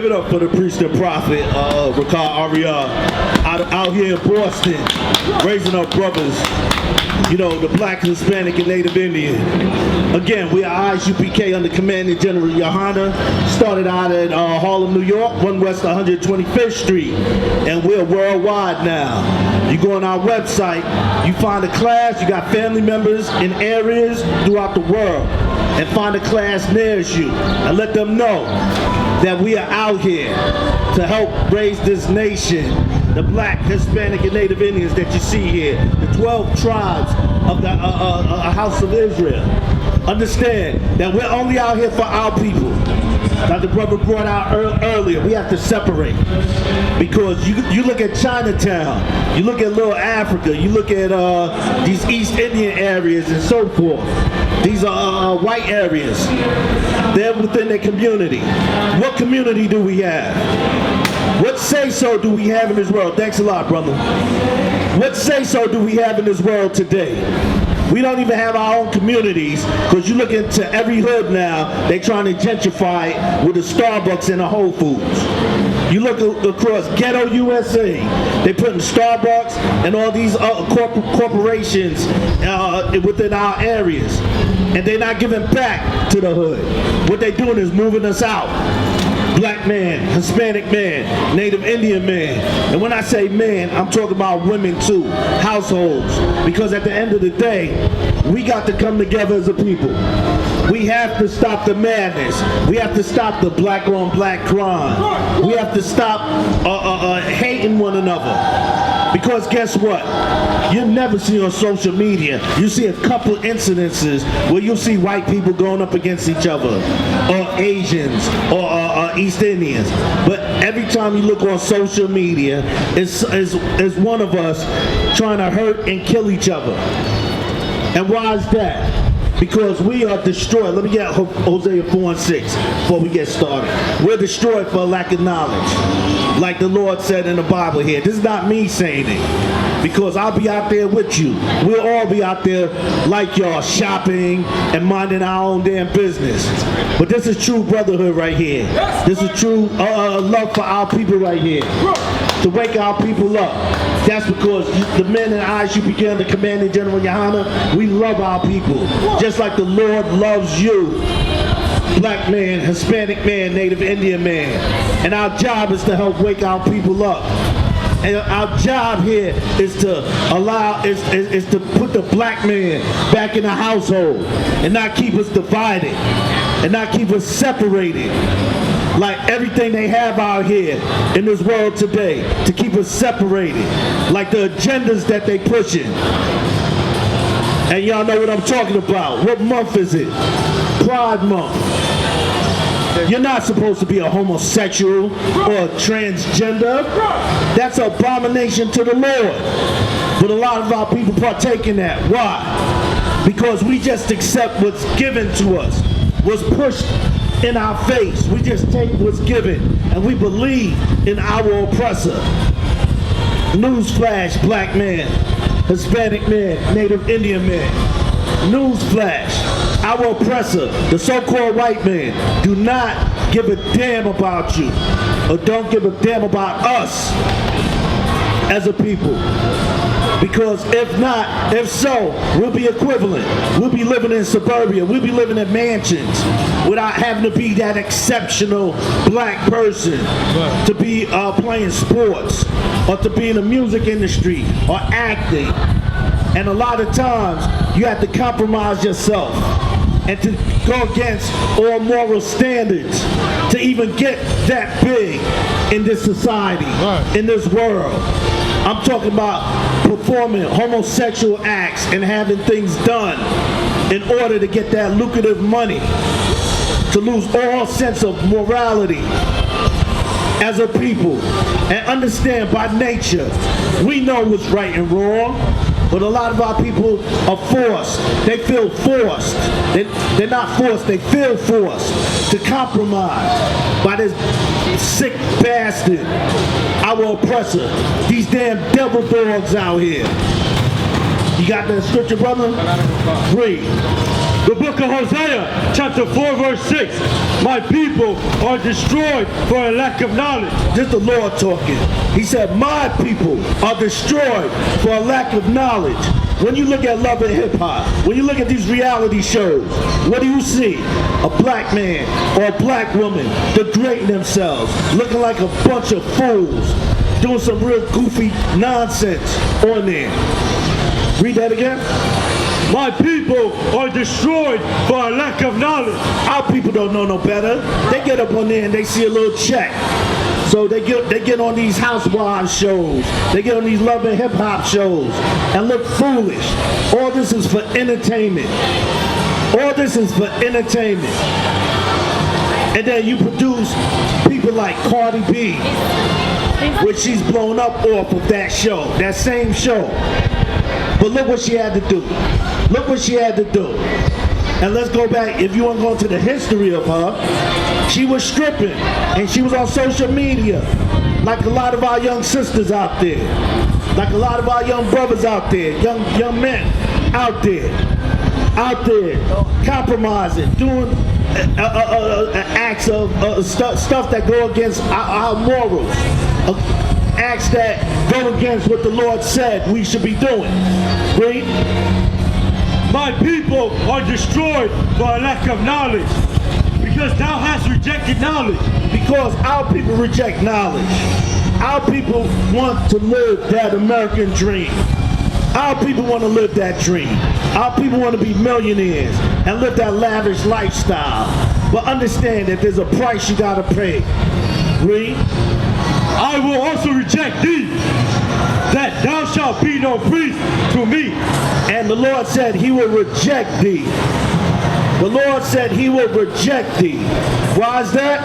Give it up for the priest and prophet, Qara, out here in Boston, raising up brothers, you know, the black, Hispanic, and Native Indian. Again, we are ISUPK under Commanding General Yaahla. Started out at Harlem, New York, 1 West 125th Street, and we're worldwide now. You go on our website, you find a class, you got family members in areas throughout the world, and find a class near you, and let them know that we are out here to help raise this nation, the black, Hispanic, and Native Indians that you see here, the 12 tribes of the House of Israel. Understand that we're only out here for our people. Like the brother brought out earlier, we have to separate. Because you look at Chinatown, you look at Little Africa, you look at these East Indian areas and so forth. These are white areas. They're within their community. What community do we have? What say-so do we have in this world? Thanks a lot, brother. What say-so do we have in this world today? We don't even have our own communities, because you look into every hood now, they're trying to gentrify it with a Starbucks and a Whole Foods. You look across ghetto USA, they putting Starbucks and all these corporations within our areas, and they're not giving back to the hood. What they're doing is moving us out. Black man, Hispanic man, Native Indian man. And when I say man, I'm talking about women too, households. Because at the end of the day, we got to come together as a people. We have to stop the madness. We have to stop the black on black crime. We have to stop hating one another. Because guess what? You never see on social media, you see a couple incidences where you'll see white people going up against each other, or Asians, or East Indians. But every time you look on social media, it's one of us trying to hurt and kill each other. And why is that? Because we are destroyed. Let me get Hosea 4:6 before we get started. We're destroyed for lack of knowledge. Like the Lord said in the Bible here. This is not me saying it. Because I'll be out there with you. We'll all be out there like y'all, shopping and minding our own damn business. But this is true brotherhood right here. This is true love for our people right here. To wake our people up. That's because the men and I should begin to Commanding General Yaahla. We love our people. Just like the Lord loves you. Black man, Hispanic man, Native Indian man. And our job is to help wake our people up. And our job here is to is to put the black man back in the household and not keep us divided and not keep us separated. Like everything they have out here in this world today to keep us separated. Like the agendas that they pushing. And y'all know what I'm talking about. What month is it? Pride Month. You're not supposed to be a homosexual or a transgender. That's an abomination to the Lord. But a lot of our people partake in that. Why? Because we just accept what's given to us, what's pushed in our face. We just take what's given and we believe in our oppressor. Newsflash, black man, Hispanic man, Native Indian man. Newsflash, our oppressor, the so-called white man, do not give a damn about you, or don't give a damn about us as a people. Because if so, we'll be equivalent. We'll be living in suburbia. We'll be living in mansions without having to be that exceptional black person to be playing sports or to be in the music industry or acting. And a lot of times, you have to compromise yourself and to go against all moral standards to even get that big in this society, in this world. I'm talking about performing homosexual acts and having things done in order to get that lucrative money, to lose all sense of morality as a people. And understand, by nature, we know what's right and wrong, but a lot of our people are forced. They feel forced. They're not forced, they feel forced to compromise by this sick bastard, our oppressor, these damn devil dogs out here. You got that scripture, brother? Read. The book of Hosea, chapter 4, verse 6. My people are destroyed for a lack of knowledge. This is the Lord talking. He said, my people are destroyed for a lack of knowledge. When you look at love and hip hop, when you look at these reality shows, what do you see? A black man or a black woman degrading themselves, looking like a bunch of fools, doing some real goofy nonsense on there. Read that again. My people are destroyed for a lack of knowledge. Our people don't know no better. They get up on there and they see a little check. So they get on these housewives shows. They get on these love and hip hop shows and look foolish. All this is for entertainment. All this is for entertainment. And then you produce people like Cardi B, which she's blown up off of that show, that same show. But look what she had to do. Look what she had to do. And let's go back, if you want to go into the history of her, she was stripping and she was on social media like a lot of our young sisters out there, like a lot of our young brothers out there, young men out there compromising, doing acts of stuff that go against our morals, acts that go against what the Lord said we should be doing. Read. My people are destroyed for a lack of knowledge, because thou hast rejected knowledge. Because our people reject knowledge. Our people want to live that American dream. Our people want to live that dream. Our people want to be millionaires and live that lavish lifestyle. But understand that there's a price you gotta pay. Read. I will also reject thee, that thou shalt be no priest to me. And the Lord said he will reject thee. The Lord said he will reject thee. Why is that?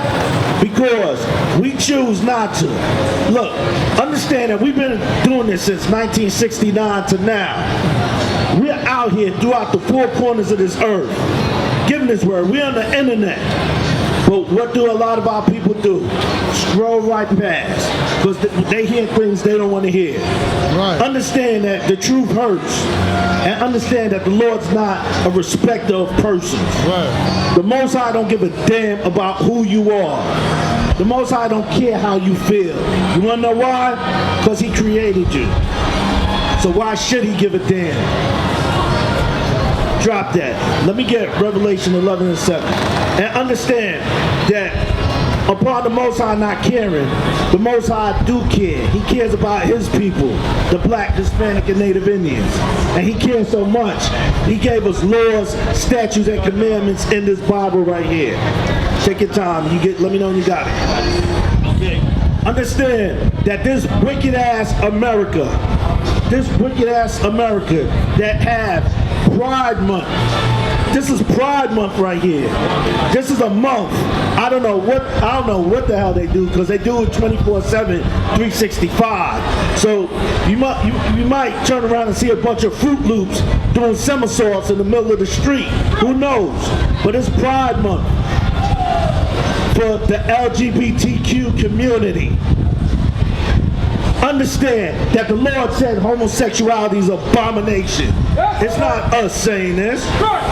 Because we choose not to. Look, understand that we've been doing this since 1969 to now. We're out here throughout the four corners of this earth, giving this word. We're on the internet. But what do a lot of our people do? Scroll right past, because they hear things they don't want to hear. Right. Understand that the truth hurts, and understand that the Lord's not a respecter of persons. Right. The Most High don't give a damn about who you are. The Most High don't care how you feel. You want to know why? Because he created you. So why should he give a damn? Drop that. Let me get Revelation 11 and 7. And understand that upon the Most High not caring, the Most High do care. He cares about his people, the black, Hispanic, and Native Indians. And he cares so much, he gave us laws, statutes, and commandments in this Bible right here. Take your time. Let me know when you got it. Okay. Understand that this wicked ass America that have Pride Month. This is Pride Month right here. This is a month. I don't know what the hell they do, because they do it 24/7, 365. So you might turn around and see a bunch of Fruit Loops doing somersaults in the middle of the street. Who knows? But it's Pride Month for the LGBTQ community. Understand that the Lord said homosexuality is an abomination. It's not us saying this.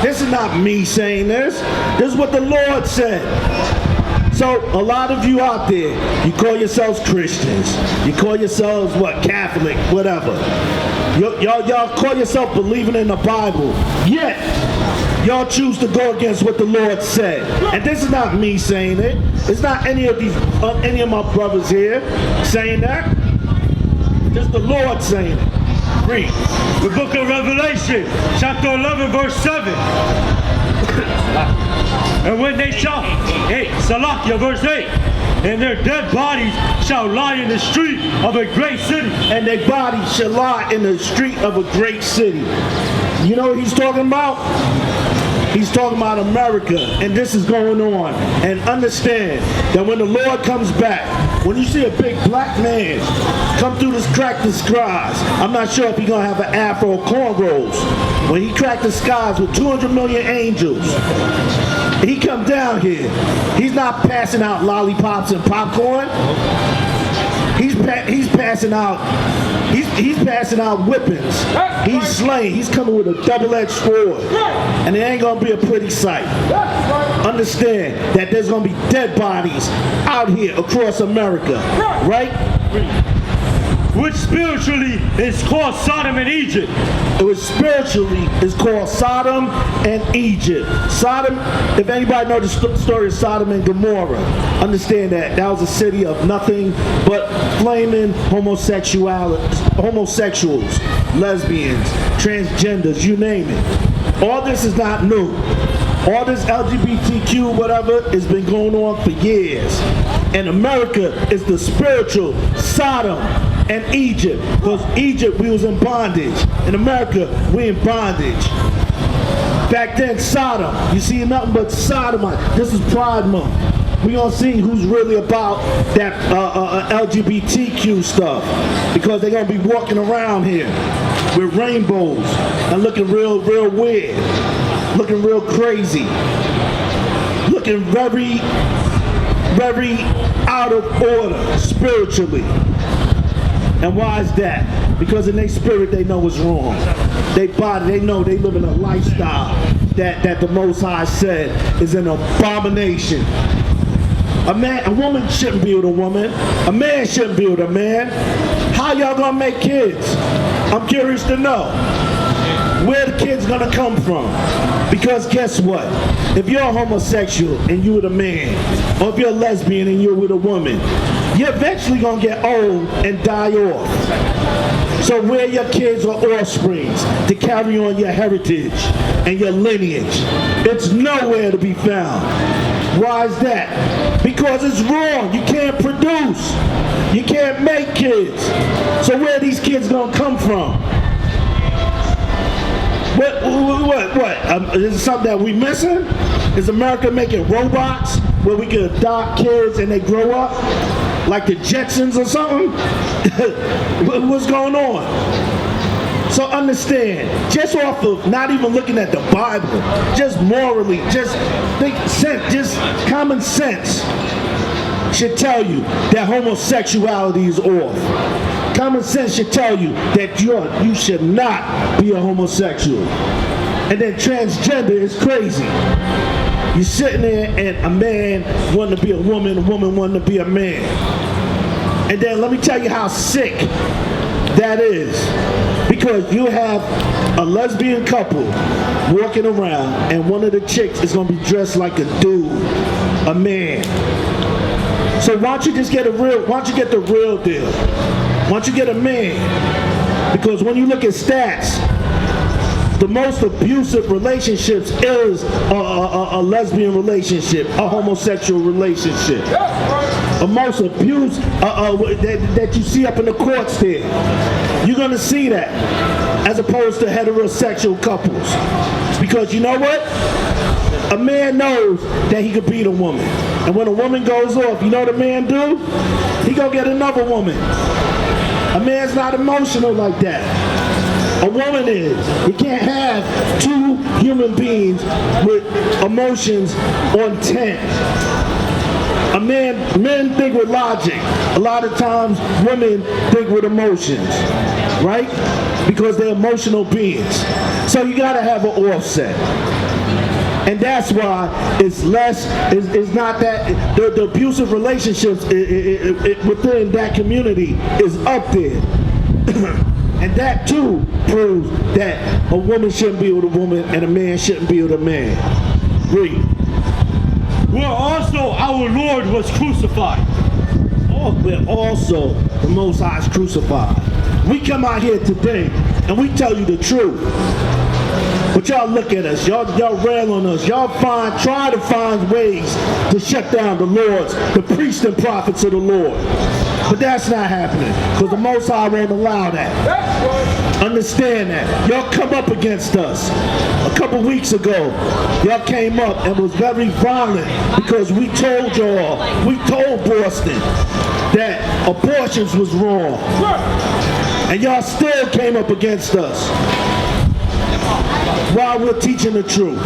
This is not me saying this. This is what the Lord said. So a lot of you out there, you call yourselves Christians. You call yourselves what? Catholic, whatever. Y'all call yourself believing in the Bible. Yet y'all choose to go against what the Lord said. And this is not me saying it. It's not any of my brothers here saying that. This is the Lord saying it. Read. The book of Revelation, chapter 11, verse 7. And when they shall, Salakia, verse 8. And their dead bodies shall lie in the street of a great city. And their bodies shall lie in the street of a great city. You know what he's talking about? He's talking about America, and this is going on. And understand that when the Lord comes back, when you see a big black man come through this crack the skies, I'm not sure if he's going to have an afro or cornrows. When he cracked the skies with 200 million angels, he come down here. He's not passing out lollipops and popcorn. He's he's passing out. He's passing out whippings. He's slaying. He's coming with a double-edged sword, and it ain't gonna be a pretty sight. Understand that there's gonna be dead bodies out here across America, right? Which spiritually is called Sodom and Egypt. It was spiritually is called Sodom and Egypt. Sodom, if anybody knows the story of Sodom and Gomorrah, understand that was a city of nothing but flaming homosexuals, lesbians, transgenders, you name it. All this is not new. All this LGBTQ whatever has been going on for years. And America is the spiritual Sodom and Egypt. Because Egypt, we was in bondage. In America, we in bondage. Back then, Sodom, you see nothing but sodomite. This is Pride Month. We gonna see who's really about that LGBTQ stuff. Because they're gonna be walking around here with rainbows and looking real weird. Looking real crazy. Looking very out of order spiritually. And why is that? Because in their spirit they know what's wrong. They body, they know they live in a lifestyle that the Most High said is an abomination. A woman shouldn't be with a woman. A man shouldn't be with a man. How y'all gonna make kids? I'm curious to know. Where the kids gonna come from? Because guess what? If you're a homosexual and you with a man, or if you're a lesbian and you're with a woman, you're eventually gonna get old and die off. So where your kids are offsprings to carry on your heritage and your lineage, it's nowhere to be found. Why is that? Because it's wrong. You can't produce. You can't make kids. So where are these kids gonna come from? What? Is it something that we missing? Is America making robots where we can adopt kids and they grow up? Like the Jetsons or something? What's going on? So understand, just off of not even looking at the Bible, just morally, just common sense should tell you that homosexuality is off. Common sense should tell you that you should not be a homosexual. And then transgender is crazy. You're sitting there and a man wanting to be a woman wanting to be a man. And then let me tell you how sick that is. Because you have a lesbian couple walking around and one of the chicks is going to be dressed like a dude, a man. So why don't you just get the real deal? Why don't you get a man? Because when you look at stats, the most abusive relationships is a lesbian relationship, a homosexual relationship. The most abuse that you see up in the courts there. You're going to see that as opposed to heterosexual couples. Because you know what? A man knows that he could beat a woman. And when a woman goes off, you know what a man do? He go get another woman. A man's not emotional like that. A woman is. You can't have two human beings with emotions on 10. Men think with logic. A lot of times women think with emotions, right? Because they're emotional beings. So you gotta have an offset. And that's why it's not that, the abusive relationships within that community is up there. And that too proves that a woman shouldn't be with a woman and a man shouldn't be with a man. Read. Where also our Lord was crucified. Where also the Most High is crucified. We come out here today and we tell you the truth. But y'all look at us, y'all rail on us, y'all try to find ways to shut down the Lord's, the priests and prophets of the Lord. But that's not happening, because the Most High won't allow that. Understand that. Y'all come up against us. A couple weeks ago, y'all came up and was very violent because we told Boston that abortions was wrong. And y'all still came up against us while we're teaching the truth.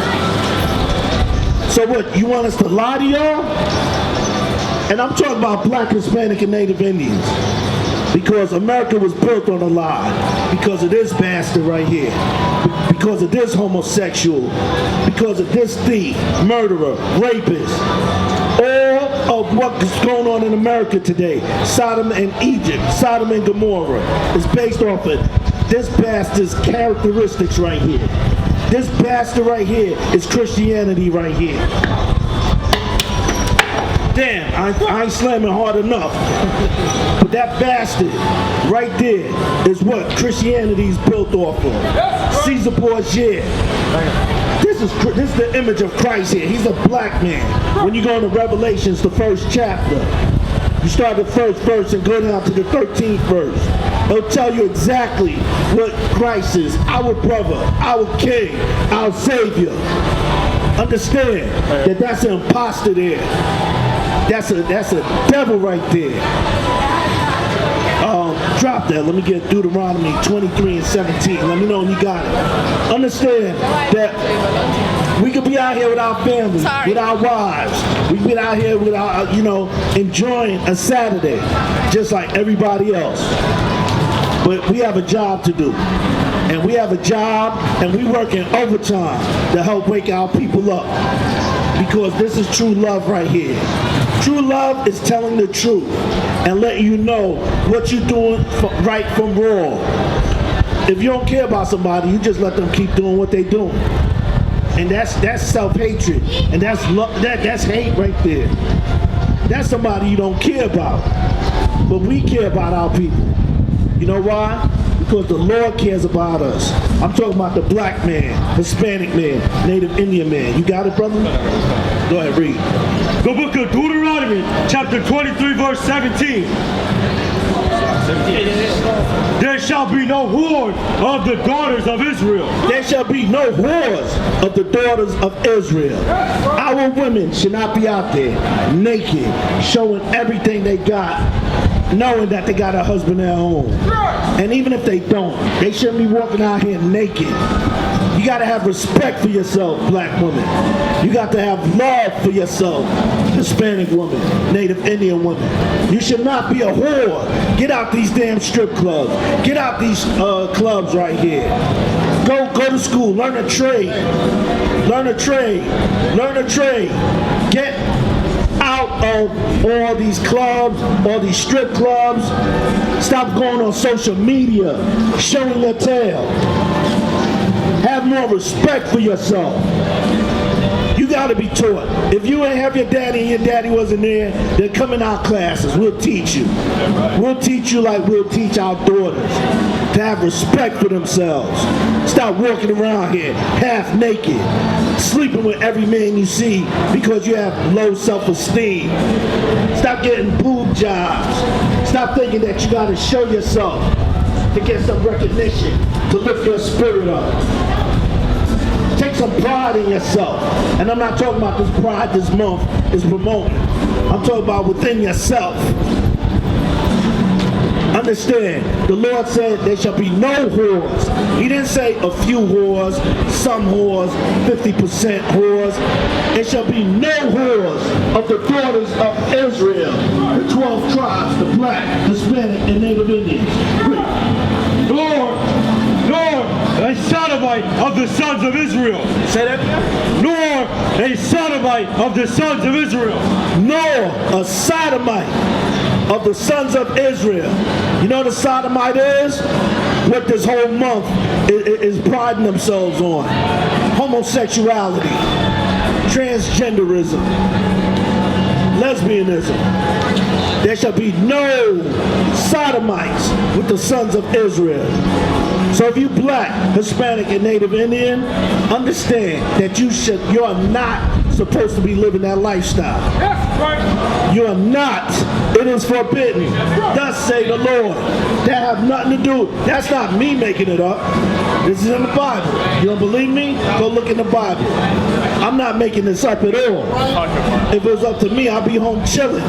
So what, you want us to lie to y'all? And I'm talking about Black, Hispanic, and Native Indians. Because America was built on a lie. Because of this bastard right here. Because of this homosexual. Because of this thief, murderer, rapist. All of what is going on in America today, Sodom and Egypt, Sodom and Gomorrah, is based off of this bastard's characteristics right here. This bastard right here is Christianity right here. Damn, I ain't slamming hard enough. But that bastard right there is what Christianity is built off of. Caesar Borgia. This is the image of Christ here. He's a black man. When you go into Revelations, the first chapter, you start the first verse and go down to the 13th verse. It'll tell you exactly what Christ is. Our brother, our king, our savior. Understand that that's an imposter there. That's a devil right there. Drop that. Let me get Deuteronomy 23 and 17. Let me know when you got it. Understand that we could be out here with our families, with our wives. We can be out here with our, enjoying a Saturday, just like everybody else. But we have a job to do. And we have a job, and we working overtime to help wake our people up. Because this is true love right here. True love is telling the truth and letting you know what you're doing right from wrong. If you don't care about somebody, you just let them keep doing what they're doing. And that's self-hatred. And that's hate right there. That's somebody you don't care about. But we care about our people. You know why? Because the Lord cares about us. I'm talking about the black man, Hispanic man, Native Indian man. You got it, brother? Go ahead, read. The book of Deuteronomy, chapter 23, verse 17. There shall be no whore of the daughters of Israel. There shall be no whores of the daughters of Israel. Our women should not be out there naked, showing everything they got, knowing that they got a husband at home. And even if they don't, they shouldn't be walking out here naked. You got to have respect for yourself, black woman. You got to have love for yourself, Hispanic woman, Native Indian woman. You should not be a whore. Get out these damn strip clubs. Get out these clubs right here. Go to school. Learn a trade. Learn a trade. Learn a trade. Get out of all these clubs, all these strip clubs. Stop going on social media, showing your tail. Have more respect for yourself. You got to be taught. If you ain't have your daddy and your daddy wasn't there, then come in our classes. We'll teach you. We'll teach you like we'll teach our daughters to have respect for themselves. Stop walking around here half naked, sleeping with every man you see because you have low self-esteem. Stop getting boob jobs. Stop thinking that you got to show yourself to get some recognition, to lift your spirit up. Take some pride in yourself. And I'm not talking about this pride this month is promoting. I'm talking about within yourself. Understand, the Lord said there shall be no whores. He didn't say a few whores, some whores, 50% whores. There shall be no whores of the daughters of Israel, the 12 tribes, the black, Hispanic, and Native Indians. Nor a sodomite of the sons of Israel. Say that again? Nor a sodomite of the sons of Israel. Nor a sodomite of the sons of Israel. You know what a sodomite is? What this whole month is priding themselves on. Homosexuality, transgenderism, lesbianism. There shall be no sodomites with the sons of Israel. So if you black, Hispanic, and Native Indian, understand that you are not supposed to be living that lifestyle. Yes, right. You are not. It is forbidden. Thus say the Lord. That have nothing to do. That's not me making it up. This is in the Bible. You don't believe me? Go look in the Bible. I'm not making this up at all. If it was up to me, I'd be home chilling,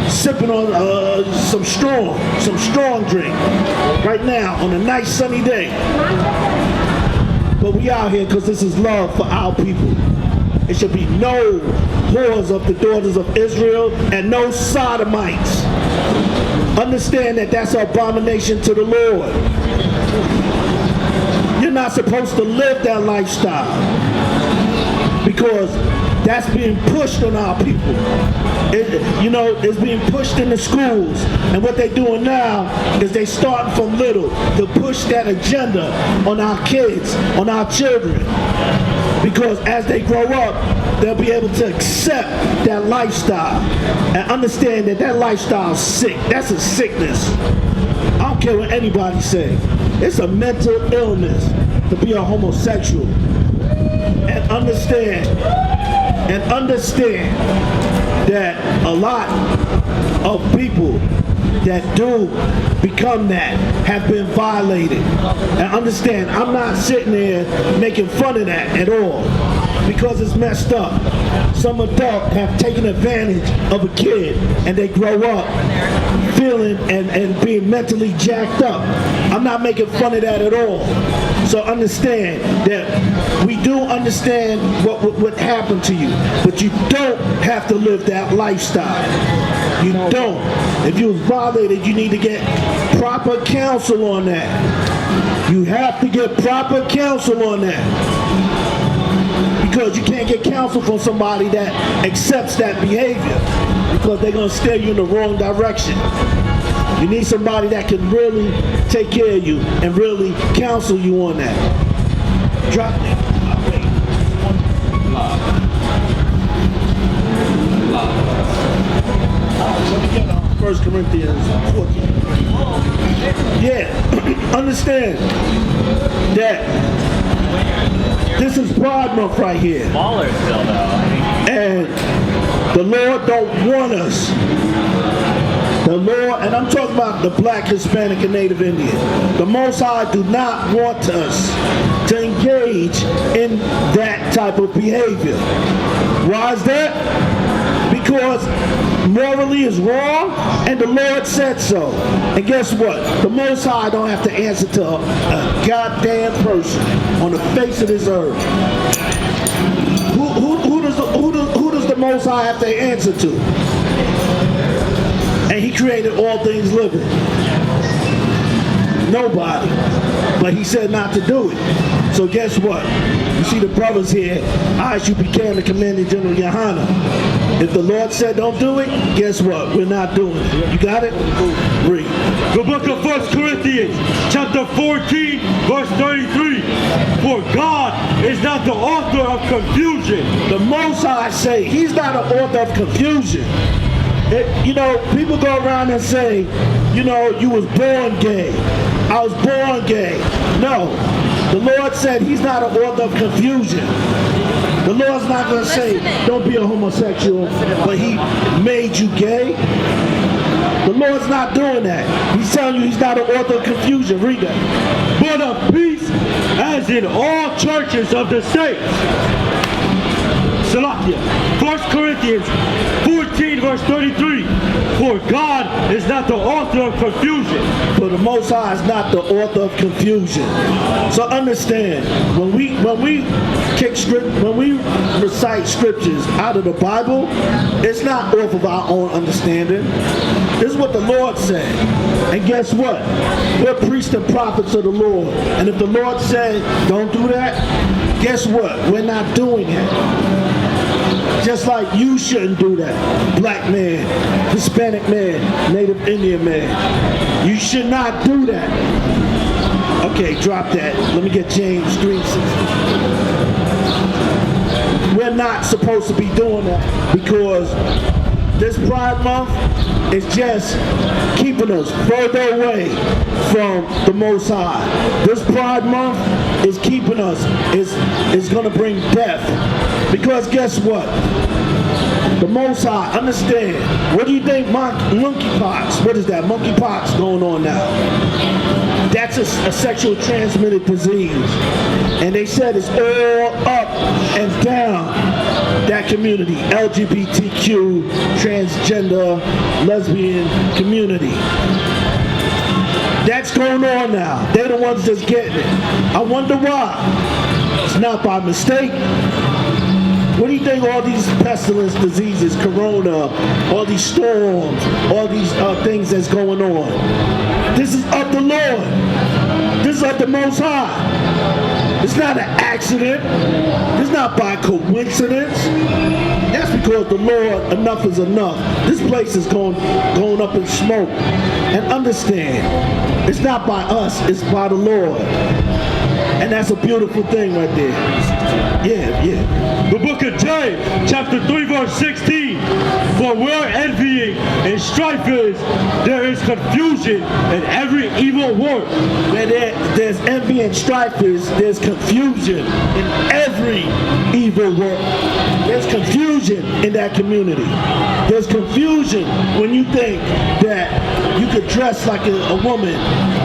sipping on some strong drink right now on a nice sunny day. But we out here because this is love for our people. It should be no whores of the daughters of Israel and no sodomites. Understand that that's an abomination to the Lord. You're not supposed to live that lifestyle because that's being pushed on our people. It's being pushed in the schools. And what they're doing now is they starting from little to push that agenda on our kids, on our children. Because as they grow up, they'll be able to accept that lifestyle and understand that that lifestyle is sick. That's a sickness. I don't care what anybody says. It's a mental illness to be a homosexual. And understand that a lot of people that do become that have been violated. And understand, I'm not sitting there making fun of that at all because it's messed up. Some adults have taken advantage of a kid and they grow up feeling and being mentally jacked up. I'm not making fun of that at all. So understand that we do understand what happened to you, but you don't have to live that lifestyle. You don't. If you was violated, you need to get proper counsel on that. You have to get proper counsel on that. Because you can't get counsel from somebody that accepts that behavior because they're going to steer you in the wrong direction. You need somebody that can really take care of you and really counsel you on that. Drop it. 1 Corinthians 14. Yeah, understand that this is Pride Month right here. Smaller still though. And the Lord don't want us. The Lord, and I'm talking about the Black, Hispanic, and Native Indian. The Most High do not want us to engage in that type of behavior. Why is that? Because morally is wrong, and the Lord said so. And guess what? The Most High don't have to answer to a goddamn person on the face of this earth. Who does the Most High have to answer to? And he created all things living. Nobody. But he said not to do it. So guess what? You see the brothers here, I as you became the Commanding General Yaahla. If the Lord said don't do it, guess what? We're not doing it. You got it? Read. The book of 1 Corinthians, chapter 14, verse 33. For God is not the author of confusion. The Most High say he's not an author of confusion. People go around and say, you was born gay. I was born gay. No. The Lord said he's not an author of confusion. The Lord's not going to say, don't be a homosexual, but he made you gay. The Lord's not doing that. He's telling you he's not an author of confusion. Read that. But of peace, as in all churches of the saints. Salakia, 1 Corinthians 14, verse 33. For God is not the author of confusion. For the Most High is not the author of confusion. So understand, when we recite scriptures out of the Bible, it's not off of our own understanding. This is what the Lord said. And guess what? We're priests and prophets of the Lord. And if the Lord said, don't do that, guess what? We're not doing it. Just like you shouldn't do that. Black man, Hispanic man, Native Indian man. You should not do that. Okay, drop that. Let me get James 3:16. We're not supposed to be doing that because this Pride Month is just keeping us further away from the Most High. This Pride Month is keeping us, is going to bring death. Because guess what? The Most High, understand, what do you think monkeypox, what is that? Monkeypox going on now. That's a sexual transmitted disease. And they said it's all up and down that community, LGBTQ, transgender, lesbian community. That's going on now. They're the ones that's getting it. I wonder why. It's not by mistake. What do you think all these pestilence diseases, corona, all these storms, all these things that's going on? This is of the Lord. This is of the Most High. It's not an accident. It's not by coincidence. That's because the Lord, enough is enough. This place is going up in smoke. And understand, it's not by us, it's by the Lord. And that's a beautiful thing right there. Yeah. The book of James, chapter 3, verse 16. For where envying and strife is, there is confusion and every evil work. Where there's envy and strife is, there's confusion in every evil work. There's confusion in that community. There's confusion when you think that you could dress like a woman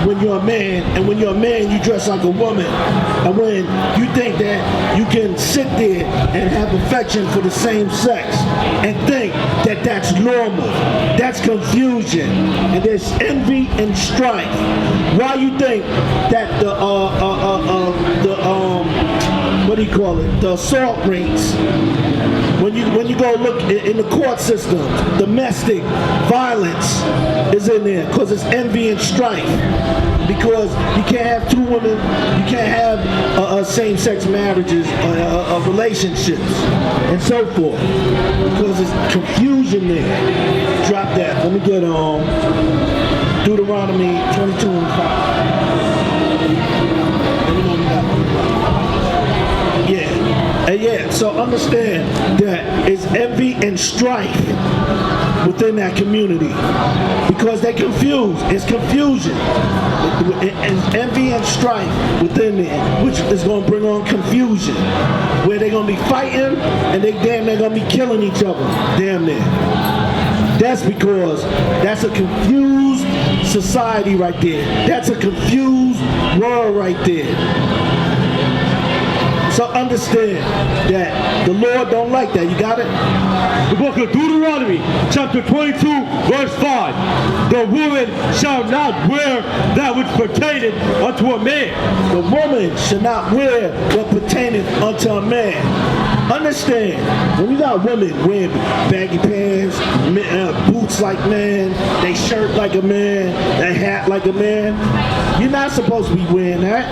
when you're a man, and when you're a man, you dress like a woman. And when you think that you can sit there and have affection for the same sex and think that that's normal, that's confusion. And there's envy and strife. Why you think that the what do you call it? The assault rates. When you go look in the court system, domestic violence is in there because it's envy and strife. Because you can't have two women, you can't have same-sex marriages, relationships, and so forth. Because there's confusion there. Drop that. Let me get Deuteronomy 22 and 5. Yeah, so understand that it's envy and strife within that community because they're confused. It's confusion. It's envy and strife within there, which is going to bring on confusion, where they're going to be fighting and they're going to be killing each other. Damn near. That's because that's a confused society right there. That's a confused world right there. So understand that the Lord don't like that. You got it? The book of Deuteronomy, chapter 22, verse 5. The woman shall not wear that which pertaineth unto a man. The woman shall not wear what pertaineth unto a man. Understand, when you got women wearing baggy pants, boots like men, they shirt like a man, they hat like a man, you're not supposed to be wearing that.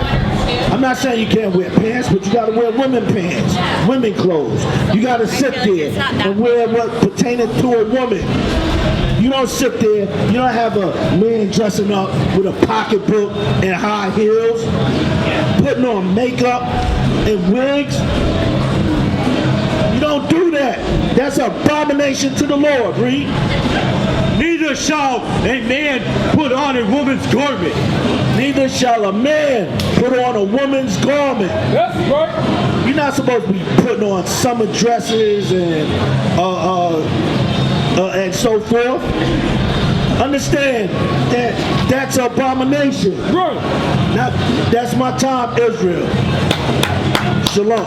I'm not saying you can't wear pants, but you got to wear women pants, women clothes. You got to sit there and wear what pertaineth to a woman. You don't sit there, you don't have a man dressing up with a pocketbook and high heels, putting on makeup and wigs. You don't do that. That's an abomination to the Lord, read. Neither shall a man put on a woman's garment. Neither shall a man put on a woman's garment. That's right. You're not supposed to be putting on summer dresses and so forth. Understand that that's an abomination. Right. Now, that's my time, Israel. Shalom.